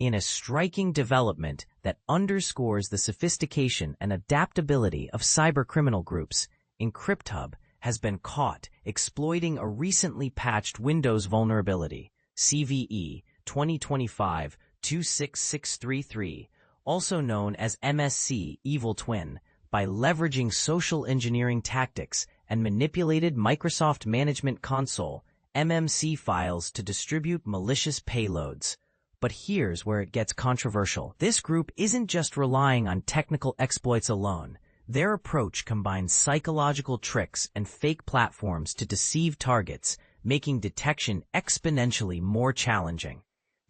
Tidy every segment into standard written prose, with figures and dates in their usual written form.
In a striking development that underscores the sophistication and adaptability of cybercriminal groups, EncryptHub has been caught exploiting a recently patched Windows vulnerability, CVE-2025-26633, also known as MSC EvilTwin, by leveraging social engineering tactics and manipulated Microsoft Management Console (MMC) files to distribute malicious payloads. But here's where it gets controversial. This group isn't just relying on technical exploits alone. Their approach combines psychological tricks and fake platforms to deceive targets, making detection exponentially more challenging.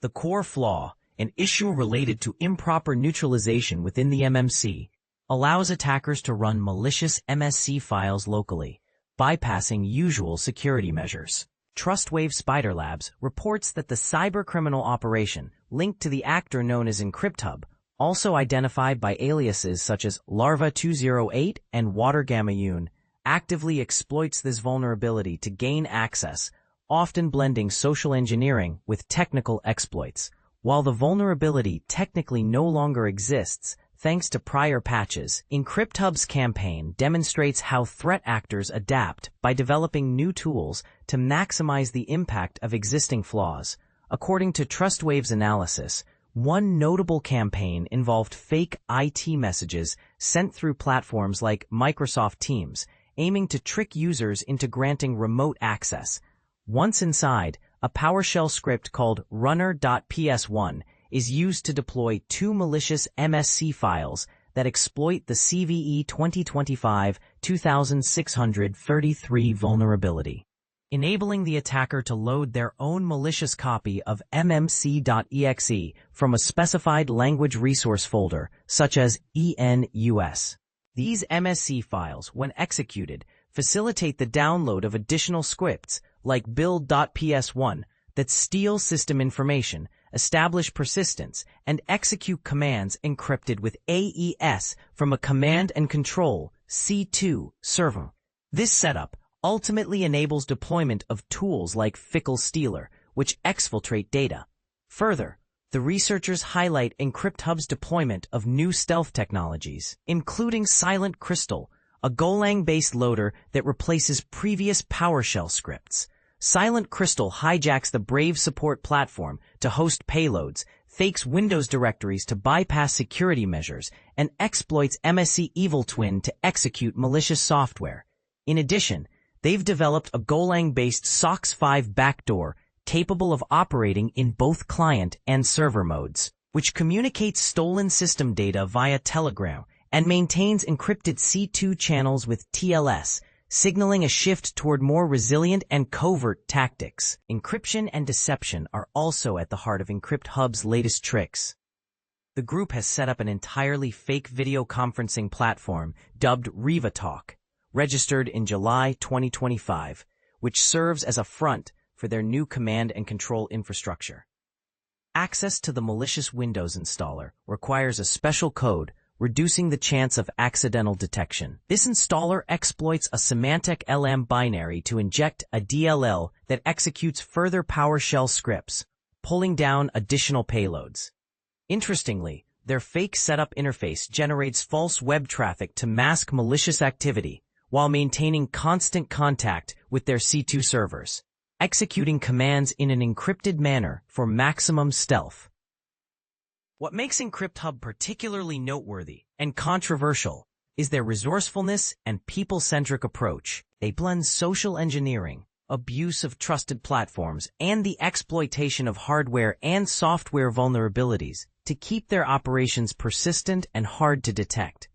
The core flaw, an issue related to improper neutralization within the MMC, allows attackers to run malicious MSC files locally, bypassing usual security measures. Trustwave SpiderLabs reports that the cybercriminal operation linked to the actor known as EncryptHub, also identified by aliases such as Larva208 and WaterGammaUn, actively exploits this vulnerability to gain access, often blending social engineering with technical exploits. While the vulnerability technically no longer exists, thanks to prior patches, EncryptHub's campaign demonstrates how threat actors adapt by developing new tools to maximize the impact of existing flaws. According to Trustwave's analysis, one notable campaign involved fake IT messages sent through platforms like Microsoft Teams, aiming to trick users into granting remote access. Once inside, a PowerShell script called runner.ps1 is used to deploy two malicious MSC files that exploit the CVE 2025-26633 vulnerability, enabling the attacker to load their own malicious copy of mmc.exe from a specified language resource folder, such as ENUS. These MSC files, when executed, facilitate the download of additional scripts, like build.ps1, that steal system information, establish persistence, and execute commands encrypted with AES from a command and control C2 server. This setup ultimately enables deployment of tools like Fickle Stealer, which exfiltrate data. Further, the researchers highlight EncryptHub's deployment of new stealth technologies, including SilentCrystal, a Golang-based loader that replaces previous PowerShell scripts. SilentCrystal hijacks the Brave support platform to host payloads, fakes Windows directories to bypass security measures, and exploits MSC EvilTwin to execute malicious software. In addition, they've developed a Golang-based SOC 5 backdoor capable of operating in both client and server modes, which communicates stolen system data via Telegram and maintains encrypted C2 channels with TLS, signaling a shift toward more resilient and covert tactics. Encryption and deception are also at the heart of EncryptHub's latest tricks. The group has set up an entirely fake video conferencing platform dubbed RivaTalk, registered in July 2025, which serves as a front for their new command and control infrastructure. Access to the malicious Windows installer requires a special code, reducing the chance of accidental detection. This installer exploits a semantic LM binary to inject a DLL that executes further PowerShell scripts, pulling down additional payloads. Interestingly, their fake setup interface generates false web traffic to mask malicious activity while maintaining constant contact with their C2 servers, executing commands in an encrypted manner for maximum stealth. What makes EncryptHub particularly noteworthy and controversial is their resourcefulness and people-centric approach. They blend social engineering, abuse of trusted platforms, and the exploitation of hardware and software vulnerabilities to keep their operations persistent and hard to detect.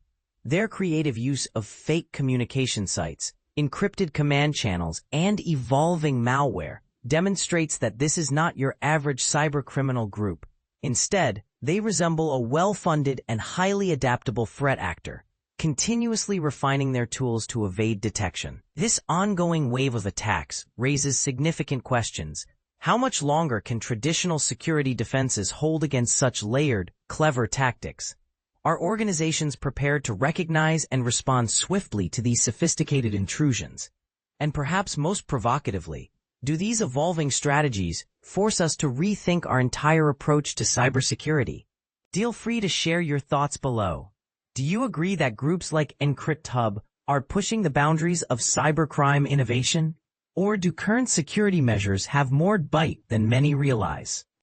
Their creative use of fake communication sites, encrypted command channels, and evolving malware demonstrates that this is not your average cybercriminal group. Instead, they resemble a well-funded and highly adaptable threat actor, continuously refining their tools to evade detection. This ongoing wave of attacks raises significant questions. How much longer can traditional security defenses hold against such layered, clever tactics? Are organizations prepared to recognize and respond swiftly to these sophisticated intrusions? And perhaps most provocatively, Do these evolving strategies force us to rethink our entire approach to cybersecurity? Feel free to share your thoughts below. Do you agree that groups like EncryptHub are pushing the boundaries of cybercrime innovation? Or do current security measures have more bite than many realize?